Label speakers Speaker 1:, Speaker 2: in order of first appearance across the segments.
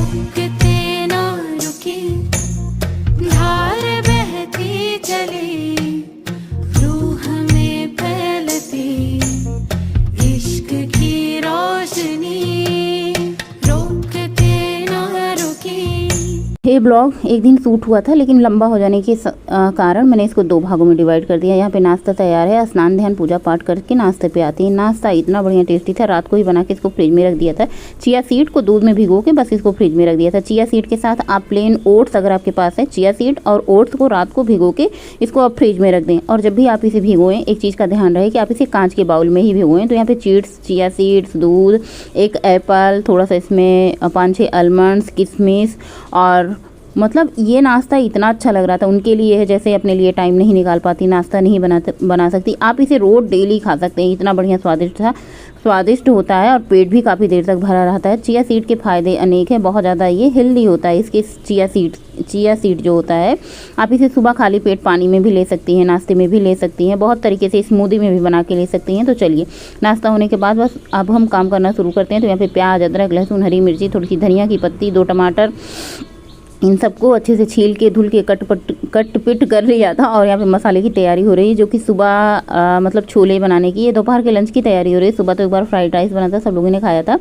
Speaker 1: रुकते ना रुके, धार बहती चली, रूह में फैलती इश्क की रोशनी, रुकते ना रुके।
Speaker 2: ये ब्लॉग एक दिन शूट हुआ था, लेकिन लंबा हो जाने के कारण मैंने इसको 2 भागों में डिवाइड कर दिया। यहाँ पे नाश्ता तैयार है, स्नान ध्यान पूजा पाठ करके नाश्ते पे आती है। नाश्ता इतना बढ़िया टेस्टी था, रात को ही बना के इसको फ्रिज में रख दिया था। चिया सीड को दूध में भिगो के बस इसको फ्रिज में रख दिया था। चिया सीड के साथ आप प्लेन ओट्स अगर आपके पास है, चिया सीड और ओट्स को रात को भिगो के इसको आप फ्रिज में रख दें। और जब भी आप इसे भिगोएं, एक चीज़ का ध्यान रहे कि आप इसे कांच के बाउल में ही भिगोएं। तो यहाँ पे चीड्स, चिया सीड्स, दूध, एक एप्पल, थोड़ा सा इसमें 5-6 आलमंड्स, किशमिश, और मतलब ये नाश्ता इतना अच्छा लग रहा था उनके लिए है, जैसे अपने लिए टाइम नहीं निकाल पाती, नाश्ता नहीं बना सकती, आप इसे रोज़ डेली खा सकते हैं। इतना बढ़िया स्वादिष्ट होता है और पेट भी काफ़ी देर तक भरा रहता है। चिया सीड के फ़ायदे अनेक हैं, बहुत ज़्यादा ये हेल्दी होता है। इसके चिया सीड जो होता है, आप इसे सुबह खाली पेट पानी में भी ले सकती हैं, नाश्ते में भी ले सकती हैं, बहुत तरीके से स्मूदी में भी बना के ले सकती हैं। तो चलिए, नाश्ता होने के बाद बस अब हम काम करना शुरू करते हैं। तो यहाँ पे प्याज, अदरक, लहसुन, हरी मिर्ची, थोड़ी सी धनिया की पत्ती, 2 टमाटर, इन सबको अच्छे से छील के धुल के कट पिट कर लिया था। और यहाँ पे मसाले की तैयारी हो रही है, जो कि सुबह मतलब छोले बनाने की, ये दोपहर के लंच की तैयारी हो रही है। सुबह तो एक बार फ्राइड राइस बना था, सब लोगों ने खाया था।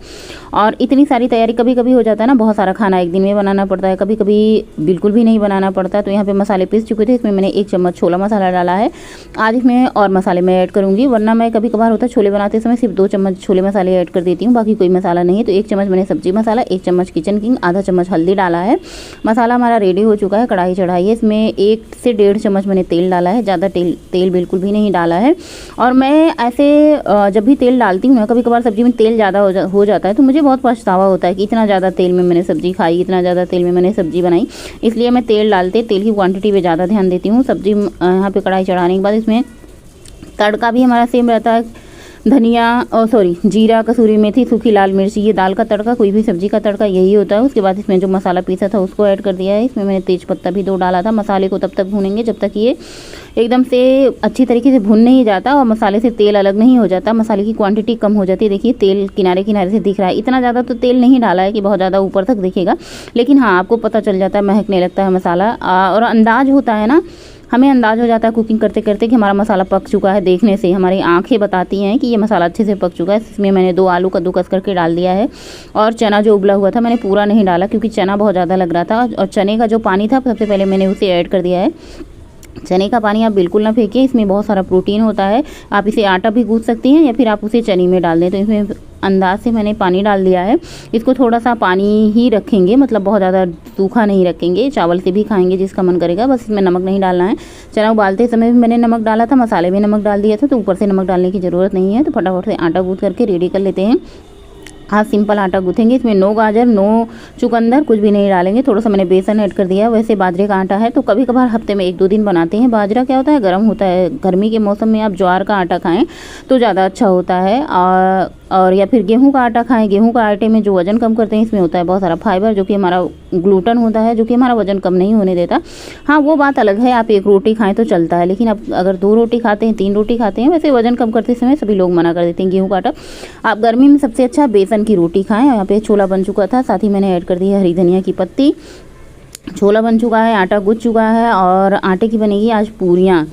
Speaker 2: और इतनी सारी तैयारी कभी कभी हो जाता है ना, बहुत सारा खाना एक दिन में बनाना पड़ता है, कभी कभी बिल्कुल भी नहीं बनाना पड़ता। तो यहाँ पे मसाले पीस चुके थे, इसमें मैंने 1 चम्मच छोला मसाला डाला है। आज इसमें और मसाले मैं ऐड करूँगी, वरना मैं कभी कभार होता है छोले बनाते समय सिर्फ 2 चम्मच छोले मसाले ऐड कर देती हूँ, बाकी कोई मसाला नहीं है। तो 1 चम्मच मैंने सब्जी मसाला, 1 चम्मच किचन किंग, आधा चम्मच हल्दी डाला है। मसाला हमारा रेडी हो चुका है। कढ़ाई चढ़ाई है, इसमें 1 से 1.5 चम्मच मैंने तेल डाला है, ज़्यादा तेल बिल्कुल भी नहीं डाला है। और मैं ऐसे जब भी तेल डालती हूँ ना, कभी कभार सब्जी में तेल ज़्यादा हो जाता है, तो मुझे बहुत पछतावा होता है कि इतना ज़्यादा तेल में मैंने सब्जी खाई, इतना ज़्यादा तेल में मैंने सब्जी बनाई। इसलिए मैं तेल की क्वांटिटी पे ज़्यादा ध्यान देती हूँ। सब्जी यहाँ पे कढ़ाई चढ़ाने के बाद इसमें तड़का भी हमारा सेम रहता है, जीरा, कसूरी मेथी, सूखी लाल मिर्ची, ये दाल का तड़का, कोई भी सब्जी का तड़का यही होता है। उसके बाद इसमें जो मसाला पीसा था उसको ऐड कर दिया है। इसमें मैंने तेज पत्ता भी 2 डाला था। मसाले को तब तक भूनेंगे जब तक ये एकदम से अच्छी तरीके से भुन नहीं जाता और मसाले से तेल अलग नहीं हो जाता, मसाले की क्वांटिटी कम हो जाती है। देखिए तेल किनारे किनारे से दिख रहा है, इतना ज़्यादा तो तेल नहीं डाला है कि बहुत ज़्यादा ऊपर तक दिखेगा, लेकिन हाँ आपको पता चल जाता है, महकने लगता है मसाला। और अंदाज़ होता है ना, हमें अंदाज़ हो जाता है कुकिंग करते करते कि हमारा मसाला पक चुका है। देखने से हमारी आंखें बताती हैं कि ये मसाला अच्छे से पक चुका है। इसमें मैंने 2 आलू कद्दूकस करके डाल दिया है। और चना जो उबला हुआ था मैंने पूरा नहीं डाला, क्योंकि चना बहुत ज़्यादा लग रहा था। और चने का जो पानी था सबसे पहले मैंने उसे ऐड कर दिया है। चने का पानी आप बिल्कुल ना फेंकें, इसमें बहुत सारा प्रोटीन होता है। आप इसे आटा भी गूंथ सकती हैं या फिर आप उसे चने में डाल दें। तो इसमें अंदाज से मैंने पानी डाल दिया है। इसको थोड़ा सा पानी ही रखेंगे, मतलब बहुत ज़्यादा सूखा नहीं रखेंगे। चावल से भी खाएंगे जिसका मन करेगा, बस इसमें नमक नहीं डालना है। चना उबालते समय भी मैंने नमक डाला था, मसाले में नमक डाल दिया था, तो ऊपर से नमक डालने की ज़रूरत नहीं है। तो फटाफट से आटा गूंथ करके रेडी कर लेते हैं। हाँ, सिंपल आटा गूँथेंगे। इसमें नो गाजर, नो चुकंदर, कुछ भी नहीं डालेंगे। थोड़ा सा मैंने बेसन ऐड कर दिया। वैसे बाजरे का आटा है तो कभी कभार हफ्ते में 1-2 दिन बनाते हैं। बाजरा क्या होता है, गर्म होता है, गर्मी के मौसम में आप ज्वार का आटा खाएं तो ज़्यादा अच्छा होता है। और या फिर गेहूं का आटा खाएं। गेहूं का आटे में जो वज़न कम करते हैं, इसमें होता है बहुत सारा फाइबर, जो कि हमारा ग्लूटन होता है, जो कि हमारा वज़न कम नहीं होने देता। हाँ, वो बात अलग है, आप 1 रोटी खाएं तो चलता है, लेकिन आप अगर 2 रोटी खाते हैं, 3 रोटी खाते हैं, वैसे वज़न कम करते समय सभी लोग मना कर देते हैं गेहूं का आटा। आप गर्मी में सबसे अच्छा बेसन की रोटी खाएं। यहाँ पे छोला बन चुका था, साथ ही मैंने ऐड कर दी है हरी धनिया की पत्ती। छोला बन चुका है, आटा गूंथ चुका है और आटे की बनेगी आज पूरियाँ।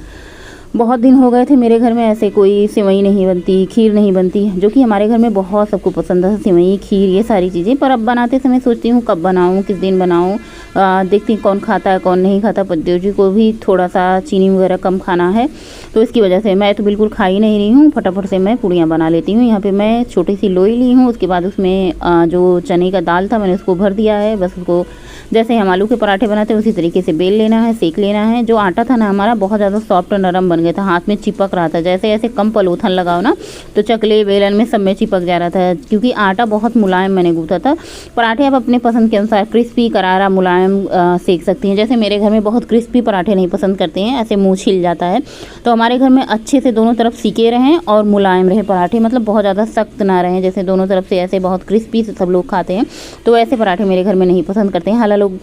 Speaker 2: बहुत दिन हो गए थे मेरे घर में ऐसे कोई सेवई नहीं बनती, खीर नहीं बनती, जो कि हमारे घर में बहुत सबको पसंद है, सेवई, खीर, ये सारी चीज़ें। पर अब बनाते समय सोचती हूँ कब बनाऊँ, किस दिन बनाऊँ, देखती हूँ कौन खाता है कौन नहीं खाता। पतिदेव जी को भी थोड़ा सा चीनी वगैरह कम खाना है, तो इसकी वजह से मैं तो बिल्कुल खा ही नहीं रही हूँ। फटाफट से मैं पूड़ियाँ बना लेती हूँ। यहाँ पर मैं छोटी सी लोई ली हूँ, उसके बाद उसमें जो चने का दाल था मैंने उसको भर दिया है। बस उसको जैसे हम आलू के पराठे बनाते हैं उसी तरीके से बेल लेना है, सेक लेना है। जो आटा था ना हमारा बहुत ज़्यादा सॉफ्ट और नरम बन गया था, हाथ में चिपक रहा था, जैसे ऐसे कम पलोथन लगाओ ना तो चकले बेलन में सब में चिपक जा रहा था, क्योंकि आटा बहुत मुलायम मैंने गूंथा था। पराठे आप अपने पसंद के अनुसार क्रिस्पी, करारा, मुलायम सेक सकती हैं। जैसे मेरे घर में बहुत क्रिस्पी पराठे नहीं पसंद करते हैं, ऐसे मुँह छिल जाता है, तो हमारे घर में अच्छे से दोनों तरफ सीके रहें और मुलायम रहे पराठे, मतलब बहुत ज़्यादा सख्त ना रहें, जैसे दोनों तरफ से ऐसे बहुत क्रिस्पी से सब लोग खाते हैं, तो ऐसे पराठे मेरे घर में नहीं पसंद करते हैं। हालांकि लोग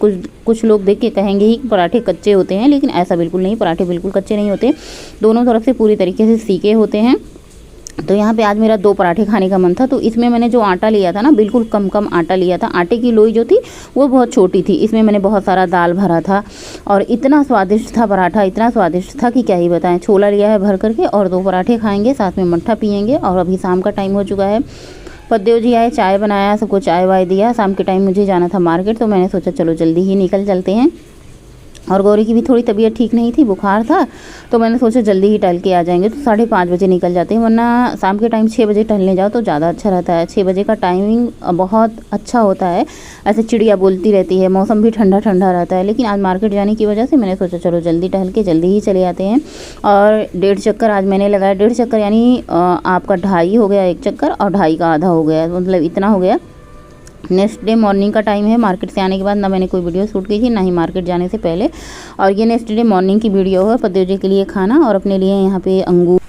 Speaker 2: कुछ लोग देख के कहेंगे ही पराठे कच्चे होते हैं, लेकिन ऐसा बिल्कुल नहीं, पराठे बिल्कुल कच्चे नहीं होते, दोनों तरफ से पूरी तरीके से सीके होते हैं। तो यहाँ पे आज मेरा 2 पराठे खाने का मन था, तो इसमें मैंने जो आटा लिया था ना, बिल्कुल कम कम आटा लिया था। आटे की लोई जो थी वो बहुत छोटी थी। इसमें मैंने बहुत सारा दाल भरा था और इतना स्वादिष्ट था पराठा, इतना स्वादिष्ट था कि क्या ही बताएं। छोला लिया है भर करके और 2 पराठे खाएंगे, साथ में मट्ठा पियेंगे। और अभी शाम का टाइम हो चुका है। पद्देव जी आए, चाय बनाया, सबको चाय वाय दिया। शाम के टाइम मुझे जाना था मार्केट, तो मैंने सोचा चलो जल्दी ही निकल चलते हैं। और गौरी की भी थोड़ी तबीयत ठीक नहीं थी, बुखार था, तो मैंने सोचा जल्दी ही टहल के आ जाएंगे, तो 5:30 बजे निकल जाते हैं। वरना शाम के टाइम 6 बजे टहलने जाओ तो ज़्यादा अच्छा रहता है। 6 बजे का टाइमिंग बहुत अच्छा होता है, ऐसे चिड़िया बोलती रहती है, मौसम भी ठंडा ठंडा रहता है। लेकिन आज मार्केट जाने की वजह से मैंने सोचा चलो जल्दी टहल के जल्दी ही चले आते हैं। और 1.5 चक्कर आज मैंने लगाया। 1.5 चक्कर यानी आपका 2.5 हो गया 1 चक्कर, और 2.5 का आधा हो गया, मतलब इतना हो गया। नेक्स्ट डे मॉर्निंग का टाइम है। मार्केट से आने के बाद ना मैंने कोई वीडियो शूट की थी, ना ही मार्केट जाने से पहले। और ये नेक्स्ट डे मॉर्निंग की वीडियो है। पद्देव जी के लिए खाना और अपने लिए यहाँ पे अंगूर।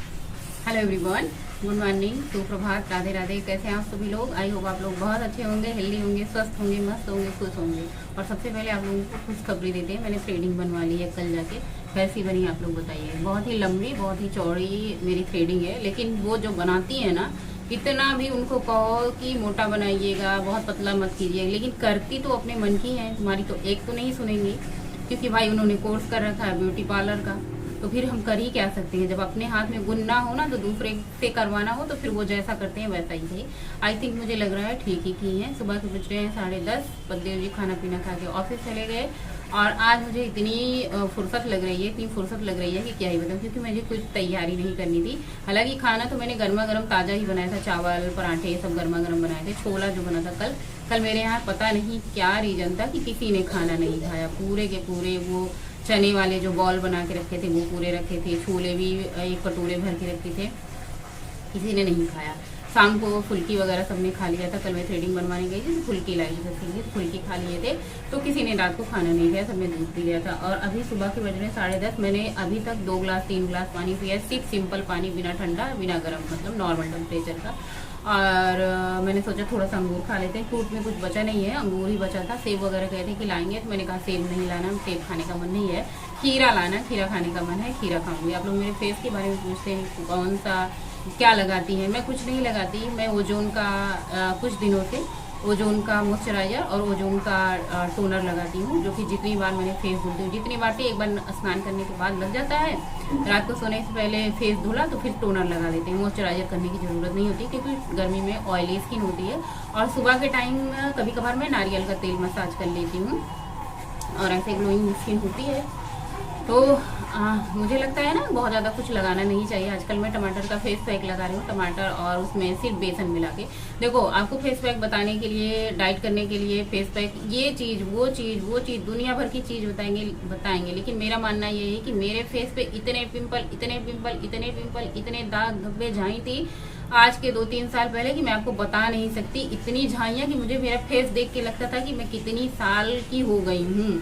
Speaker 3: हेलो एवरीवन, गुड मॉर्निंग, सुप्रभात, राधे राधे। कैसे हैं आप सभी लोग? आई होप आप लोग बहुत अच्छे होंगे, हेल्दी होंगे, स्वस्थ होंगे, मस्त होंगे, खुश होंगे। और सबसे पहले आप लोगों को खुशखबरी देते हैं, मैंने थ्रेडिंग बनवा ली है कल जाके। कैसी बनी आप लोग बताइए। बहुत ही लंबी, बहुत ही चौड़ी मेरी थ्रेडिंग है, लेकिन वो जो बनाती है ना, इतना भी उनको कहो कि मोटा बनाइएगा, बहुत पतला मत कीजिए, लेकिन करती तो अपने मन की है। तुम्हारी तो एक तो नहीं सुनेंगी, क्योंकि भाई उन्होंने कोर्स कर रखा है ब्यूटी पार्लर का। तो फिर हम कर ही क्या सकते हैं। जब अपने हाथ में गुण ना हो ना, तो दूसरे से करवाना हो, तो फिर वो जैसा करते हैं वैसा ही सही। आई थिंक मुझे लग रहा है ठीक ही की है। सुबह के बज रहे हैं 10:30। पद्देव जी खाना पीना खा के ऑफिस चले गए। और आज मुझे इतनी फुर्सत लग रही है, इतनी फुर्सत लग रही है कि क्या ही बताऊं, क्योंकि मुझे कुछ तैयारी नहीं करनी थी। हालांकि खाना तो मैंने गर्मा गर्म ताज़ा ही बनाया था, चावल पराठे सब गर्मा गर्म बनाए थे। छोला जो बना था कल मेरे यहाँ पता नहीं क्या रीजन था कि किसी ने खाना नहीं खाया। पूरे के पूरे वो चने वाले जो बॉल बना के रखे थे वो पूरे रखे थे, छोले भी 1 कटोरे भर के रखे थे, किसी ने नहीं खाया। शाम को फुल्की वगैरह सबने खा लिया था। कल मैं थ्रेडिंग बनवाने गई थी, तो फुल्की लाई थी, फुल्की खा लिए थे, तो किसी ने रात को खाना नहीं दिया, सबने दूध पी लिया था। और अभी सुबह के बज रहे 10:30, मैंने अभी तक 2 गिलास 3 गिलास पानी पिया, सिर्फ सिंपल पानी, बिना ठंडा बिना गर्म, मतलब नॉर्मल टेम्परेचर का। और मैंने सोचा थोड़ा सा अंगूर खा लेते हैं। फ्रूट में कुछ बचा नहीं है, अंगूर ही बचा था। सेब वगैरह कहे थे कि लाएंगे, तो मैंने कहा सेब नहीं लाना, सेब खाने का मन नहीं है, खीरा लाना, खीरा खाने का मन है, खीरा खाऊंगी। आप लोग मेरे फेस के बारे में पूछते हैं कौन सा क्या लगाती है। मैं कुछ नहीं लगाती, मैं ओजोन का कुछ दिनों से ओजोन का मॉइस्चराइजर और ओजोन का टोनर लगाती हूँ, जो कि जितनी बार मैंने फेस धुलती हूँ, जितनी बार एक बार स्नान करने के बाद लग जाता है, रात को सोने से पहले फेस धुला तो फिर टोनर लगा लेते हैं। मॉइस्चराइजर करने की ज़रूरत नहीं होती, क्योंकि गर्मी में ऑयली स्किन होती है। और सुबह के टाइम कभी कभार मैं नारियल का तेल मसाज कर लेती हूँ, और ऐसे ग्लोइंग स्किन होती है। तो मुझे लगता है ना बहुत ज़्यादा कुछ लगाना नहीं चाहिए। आजकल मैं टमाटर का फेस पैक लगा रही हूँ, टमाटर और उसमें सिर्फ बेसन मिला के। देखो, आपको फेस पैक बताने के लिए, डाइट करने के लिए फेस पैक, ये चीज़ वो चीज़ दुनिया भर की चीज़ बताएंगे, लेकिन मेरा मानना ये है कि मेरे फेस पे इतने पिंपल, इतने दाग धब्बे झाई थी आज के 2-3 साल पहले कि मैं आपको बता नहीं सकती। इतनी झाइयाँ कि मुझे मेरा फेस देख के लगता था कि मैं कितनी साल की हो गई हूँ,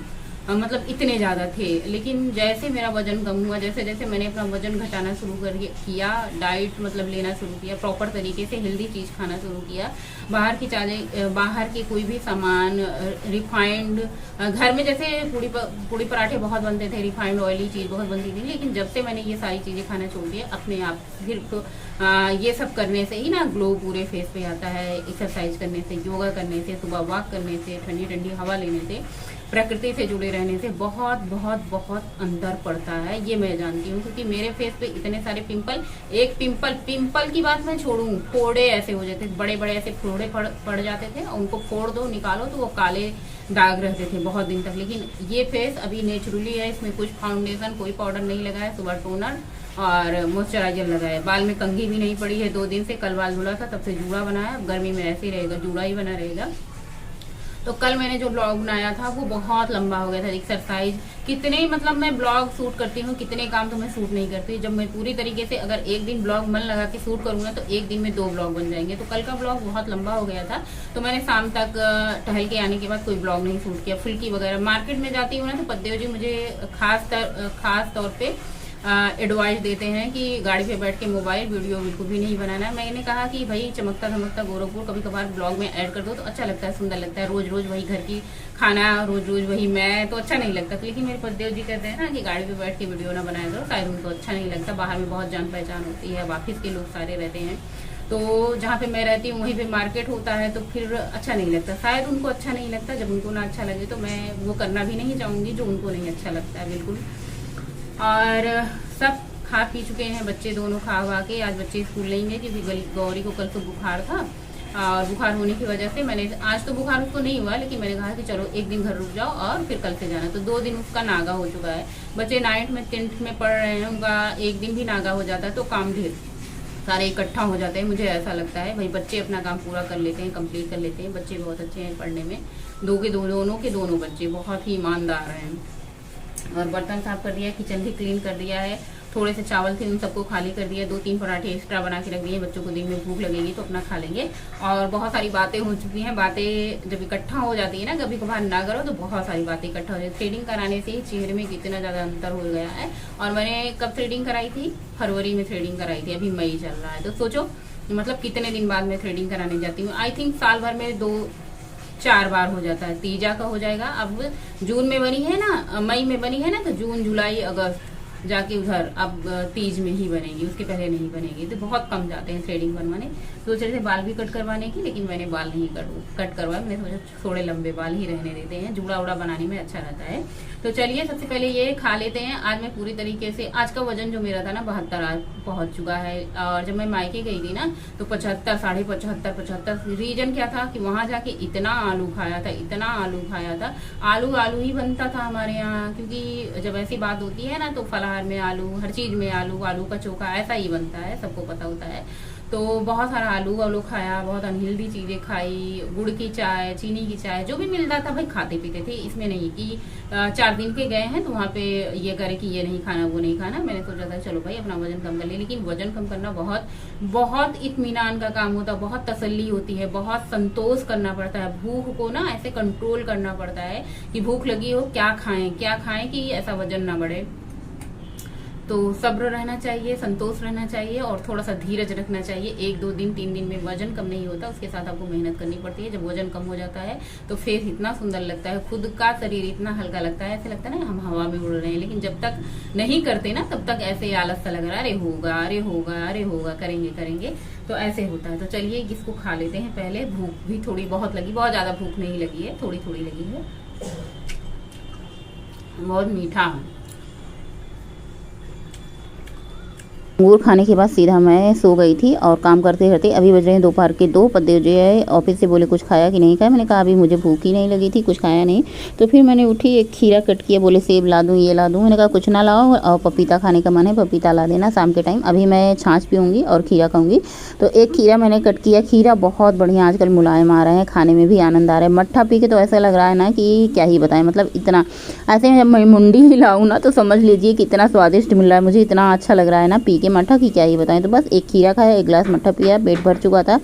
Speaker 3: मतलब इतने ज़्यादा थे। लेकिन जैसे मेरा वजन कम हुआ, जैसे जैसे मैंने अपना वजन घटाना शुरू किया, डाइट मतलब लेना शुरू किया, प्रॉपर तरीके से हेल्दी चीज़ खाना शुरू किया, बाहर के कोई भी सामान रिफाइंड, घर में जैसे पूड़ी पराठे बहुत बनते थे, रिफाइंड ऑयली चीज़ बहुत बनती थी, लेकिन जब से मैंने ये सारी चीज़ें खाना छोड़ दिया अपने आप, फिर तो ये सब करने से ही ना ग्लो पूरे फेस पे आता है। एक्सरसाइज करने से, योगा करने से, सुबह वॉक करने से, ठंडी ठंडी हवा लेने से, प्रकृति से जुड़े रहने से बहुत बहुत बहुत अंदर पड़ता है, ये मैं जानती हूँ। क्योंकि मेरे फेस पे इतने सारे पिंपल की बात मैं छोड़ूं, फोड़े ऐसे हो जाते, बड़े बड़े ऐसे फोड़े पड़ जाते थे, उनको फोड़ दो, निकालो तो वो काले दाग रहते थे बहुत दिन तक। लेकिन ये फेस अभी नेचुरली है, इसमें कुछ फाउंडेशन, कोई पाउडर नहीं लगाया, सुबह टोनर और मॉइस्चराइजर लगाया। बाल में कंघी भी नहीं पड़ी है 2 दिन से, कल बाल धुला था तब से जूड़ा बनाया। अब गर्मी में ऐसे ही रहेगा, जूड़ा ही बना रहेगा। तो कल मैंने जो ब्लॉग बनाया था वो बहुत लंबा हो गया था। एक्सरसाइज कितने, मतलब मैं ब्लॉग शूट करती हूँ, कितने काम तो मैं शूट नहीं करती। जब मैं पूरी तरीके से अगर एक दिन ब्लॉग मन लगा के शूट करूँगा तो एक दिन में 2 ब्लॉग बन जाएंगे। तो कल का ब्लॉग बहुत लंबा हो गया था, तो मैंने शाम तक टहल के आने के बाद कोई ब्लॉग नहीं शूट किया। फुल्की वगैरह मार्केट में जाती हूँ ना, तो पद्देव जी मुझे खास तौर पे एडवाइस देते हैं कि गाड़ी पे बैठ के मोबाइल वीडियो बिल्कुल भी नहीं बनाना है। मैंने कहा कि भाई चमकता धमकता गोरखपुर कभी कभार ब्लॉग में ऐड कर दो तो अच्छा लगता है, सुंदर लगता है। रोज रोज वही घर की खाना, रोज रोज वही मैं, तो अच्छा नहीं लगता। लेकिन मेरे पतिदेव जी कहते हैं ना कि गाड़ी पे बैठ के वीडियो ना बनाया करो, शायद उनको अच्छा नहीं लगता। बाहर में बहुत जान पहचान होती है, ऑफिस के लोग सारे रहते हैं, तो जहाँ पे मैं रहती हूँ वहीं पे मार्केट होता है, तो फिर अच्छा नहीं लगता। शायद उनको अच्छा नहीं लगता। जब उनको ना अच्छा लगे तो मैं वो करना भी नहीं चाहूँगी जो उनको नहीं अच्छा लगता है, बिल्कुल। और सब खा पी चुके हैं बच्चे, दोनों खा हुआ के। आज बच्चे स्कूल नहीं गए क्योंकि गौरी को कल तो बुखार था, और बुखार होने की वजह से मैंने, आज तो बुखार उसको नहीं हुआ, लेकिन मैंने कहा कि चलो एक दिन घर रुक जाओ और फिर कल से जाना। तो 2 दिन उसका नागा हो चुका है। बच्चे 9th में 10th में पढ़ रहे हैं, उनका एक दिन भी नागा हो जाता है तो काम ढेर सारे इकट्ठा हो जाते हैं। मुझे ऐसा लगता है भाई बच्चे अपना काम पूरा कर लेते हैं, कंप्लीट कर लेते हैं। बच्चे बहुत अच्छे हैं पढ़ने में, दोनों के दोनों बच्चे बहुत ही ईमानदार हैं। और बर्तन साफ कर दिया, किचन भी क्लीन कर दिया है। थोड़े से चावल थे उन सबको खाली कर दिया, 2-3 पराठे एक्स्ट्रा बना के रख दिए। बच्चों को दिन में भूख लगेगी तो अपना खा लेंगे। और बहुत सारी बातें हो चुकी हैं। बातें जब इकट्ठा हो जाती है ना, कभी कभार ना करो तो बहुत सारी बातें इकट्ठा हो जाती है। थ्रेडिंग कराने से ही चेहरे में कितना ज़्यादा अंतर हो गया है। और मैंने कब थ्रेडिंग कराई थी? फरवरी में थ्रेडिंग कराई थी, अभी मई चल रहा है। तो सोचो मतलब कितने दिन बाद मैं थ्रेडिंग कराने जाती हूँ। आई थिंक साल भर में 2-4 बार हो जाता है। तीजा का हो जाएगा, अब जून में बनी है ना, मई में बनी है ना, तो जून जुलाई अगस्त जाके उधर अब तीज में ही बनेगी, उसके पहले नहीं बनेगी। तो बहुत कम जाते हैं थ्रेडिंग बनवाने। सोच रहे थे बाल भी कट करवाने की, लेकिन मैंने बाल नहीं कट करवाया। मैंने सोचा थोड़े लंबे बाल ही रहने देते हैं, जुड़ा उड़ा बनाने में अच्छा रहता है। तो चलिए सबसे पहले ये खा लेते हैं। आज मैं पूरी तरीके से, आज का वजन जो मेरा था ना 72 पहुंच चुका है। और जब मैं मायके गई थी ना तो 75, 75.5 रीजन क्या था कि वहां जाके इतना आलू खाया था, इतना आलू खाया था। आलू ही बनता था हमारे यहाँ, क्योंकि जब ऐसी बात होती है ना तो फलाहार में आलू, हर चीज में आलू, आलू का चोखा ऐसा ही बनता है, सबको पता होता है। तो बहुत सारा आलू खाया, बहुत अनहेल्दी चीजें खाई, गुड़ की चाय, चीनी की चाय, जो भी मिलता था भाई खाते पीते थे। इसमें नहीं कि 4 दिन के गए हैं तो वहाँ पे ये करे कि ये नहीं खाना वो नहीं खाना। मैंने सोचा था चलो भाई अपना वजन कम कर ले, लेकिन वजन कम करना बहुत इत्मीनान का काम होता है, बहुत तसल्ली होती है, बहुत संतोष करना पड़ता है। भूख को ना ऐसे कंट्रोल करना पड़ता है कि भूख लगी हो क्या खाएं कि ऐसा वजन ना बढ़े। तो सब्र रहना चाहिए, संतोष रहना चाहिए और थोड़ा सा धीरज रखना चाहिए। 1-2 दिन 3 दिन में वजन कम नहीं होता, उसके साथ आपको मेहनत करनी पड़ती है। जब वजन कम हो जाता है तो फेस इतना सुंदर लगता है, खुद का शरीर इतना हल्का लगता है, ऐसे लगता है ना हम हवा में उड़ रहे हैं। लेकिन जब तक नहीं करते ना तब तक ऐसे आलस सा लग रहा है, अरे होगा करेंगे, तो ऐसे होता है। तो चलिए इसको खा लेते हैं पहले। भूख भी थोड़ी बहुत लगी, बहुत ज्यादा भूख नहीं लगी है, थोड़ी लगी है। बहुत मीठा है।
Speaker 2: अंगूर खाने के बाद सीधा मैं सो गई थी और काम करते करते अभी बज रहे हैं दोपहर के 2। पतिदेव जो है ऑफिस से बोले कुछ खाया कि नहीं खाया। मैंने कहा अभी मुझे भूख ही नहीं लगी थी, कुछ खाया नहीं। तो फिर मैंने उठी, एक खीरा कट किया, बोले सेब ला दूँ, ये ला दूँ। मैंने कहा कुछ ना लाओ, और पपीता खाने का मन है, पपीता ला देना शाम के टाइम। अभी मैं छाछ पीऊँगी और खीरा खाऊँगी। तो एक खीरा मैंने कट किया। खीरा बहुत बढ़िया आजकल मुलायम आ रहा है, खाने में भी आनंद आ रहा है। मट्ठा पी के तो ऐसा लग रहा है ना कि क्या ही बताएं, मतलब इतना ऐसे जब मैं मुंडी हिलाऊँ ना तो समझ लीजिए कितना स्वादिष्ट मिल रहा है। मुझे इतना अच्छा लग रहा है ना पी के मट्ठा की क्या ही बताएं। तो बस एक खीरा खाया, 1 गिलास मट्ठा पिया, पेट भर चुका था।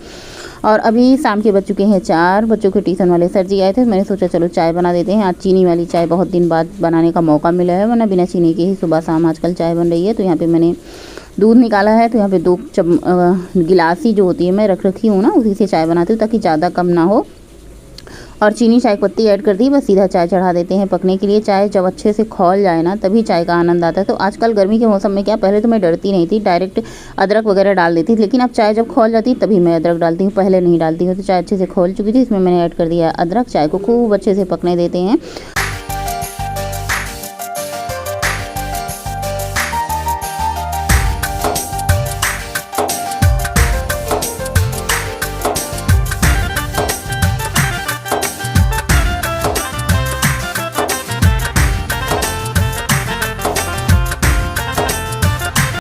Speaker 2: और अभी शाम के बज चुके हैं 4। बच्चों के ट्यूशन वाले सर जी आए थे, मैंने सोचा चलो चाय बना देते हैं। आज चीनी वाली चाय बहुत दिन बाद बनाने का मौका मिला है, वरना बिना चीनी के ही सुबह शाम आजकल चाय बन रही है। तो यहाँ पे मैंने दूध निकाला है, तो यहाँ पे 2 गिलासी जो होती है मैं रखी हूँ ना, उसी से चाय बनाती हूँ ताकि ज़्यादा कम ना हो। और चीनी चाय पत्ती ऐड कर दी, बस सीधा चाय चढ़ा देते हैं पकने के लिए। चाय जब अच्छे से खौल जाए ना तभी चाय का आनंद आता है। तो आजकल गर्मी के मौसम में क्या, पहले तो मैं डरती नहीं थी, डायरेक्ट अदरक वगैरह डाल देती थी, लेकिन अब चाय जब खौल जाती है तभी मैं अदरक डालती हूँ, पहले नहीं डालती हूँ। तो चाय अच्छे से खौल चुकी थी, इसमें मैंने ऐड कर दिया अदरक। चाय को खूब अच्छे से पकने देते हैं।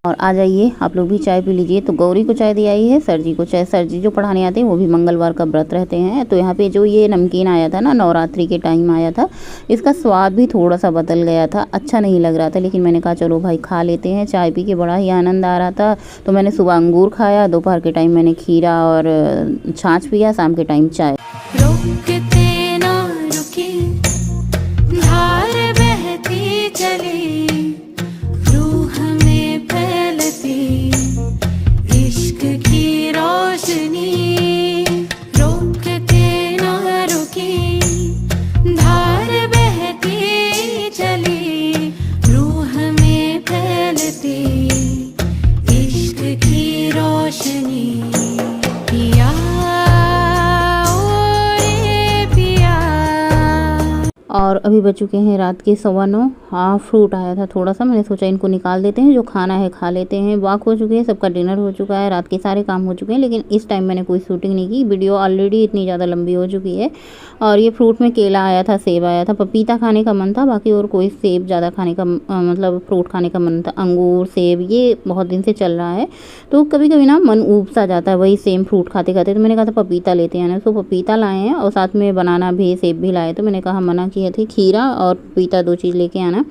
Speaker 2: और आ जाइए आप लोग भी चाय पी लीजिए। तो गौरी को चाय दी आई है, सर जी को चाय। सर जी जो पढ़ाने आते हैं वो भी मंगलवार का व्रत रहते हैं। तो यहाँ पे जो ये नमकीन आया था ना, नवरात्रि के टाइम आया था, इसका स्वाद भी थोड़ा सा बदल गया था, अच्छा नहीं लग रहा था। लेकिन मैंने कहा चलो भाई खा लेते हैं। चाय पी के बड़ा ही आनंद आ रहा था। तो मैंने सुबह अंगूर खाया, दोपहर के टाइम मैंने खीरा और छाछ पिया, शाम के टाइम चाय।
Speaker 1: रुकते ना रुके, धार बहती चली, रूह में
Speaker 2: और अभी बज चुके हैं रात के 9:15। हाँ, फ्रूट आया था थोड़ा सा, मैंने सोचा इनको निकाल देते हैं, जो खाना है खा लेते हैं। वॉक हो चुकी है, सबका डिनर हो चुका है, रात के सारे काम हो चुके हैं, लेकिन इस टाइम मैंने कोई शूटिंग नहीं की। वीडियो ऑलरेडी इतनी ज़्यादा लंबी हो चुकी है। और ये फ्रूट में केला आया था, सेब आया था, पपीता खाने का मन था, बाकी और कोई सेब ज़्यादा खाने का मतलब फ्रूट खाने का मन था। अंगूर, सेब ये बहुत दिन से चल रहा है, तो कभी कभी ना मन ऊब सा जाता है वही सेम फ्रूट खाते खाते। तो मैंने कहा था पपीता लेते हैं ना, तो पपीता लाए हैं और साथ में बनाना भी, सेब भी लाए। तो मैंने कहा मना किए थे, खीरा और पपीता 2 चीज़ लेके आना।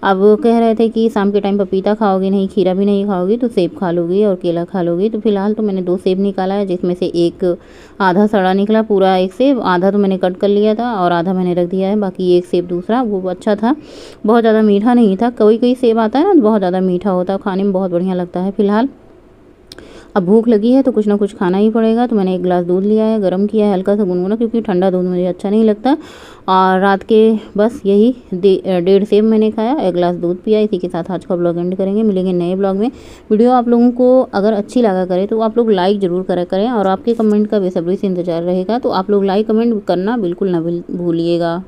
Speaker 2: अब वो कह रहे थे कि शाम के टाइम पपीता खाओगी नहीं, खीरा भी नहीं खाओगी, तो सेब खा लोगी और केला खा लोगी। तो फिलहाल तो मैंने 2 सेब निकाला है, जिसमें से एक आधा सड़ा निकला, पूरा एक सेब आधा तो मैंने कट कर लिया था और आधा मैंने रख दिया है। बाकी एक सेब दूसरा वो अच्छा था, बहुत ज़्यादा मीठा नहीं था। कोई कोई सेब आता है ना बहुत ज़्यादा मीठा होता है, खाने में बहुत बढ़िया लगता है। फिलहाल अब भूख लगी है तो कुछ ना कुछ खाना ही पड़ेगा। तो मैंने 1 गिलास दूध लिया है, गर्म किया है हल्का सा गुनगुना, क्योंकि ठंडा दूध मुझे अच्छा नहीं लगता। और रात के बस यही 1.5 सेब मैंने खाया, 1 गिलास दूध पिया। इसी के साथ आज का ब्लॉग एंड करेंगे, मिलेंगे नए ब्लॉग में। वीडियो आप लोगों को अगर अच्छी लगा करे तो आप लोग लाइक ज़रूर करा करें, और आपके कमेंट का बेसब्री से इंतजार रहेगा। तो आप लोग लाइक कमेंट करना बिल्कुल ना भूलिएगा।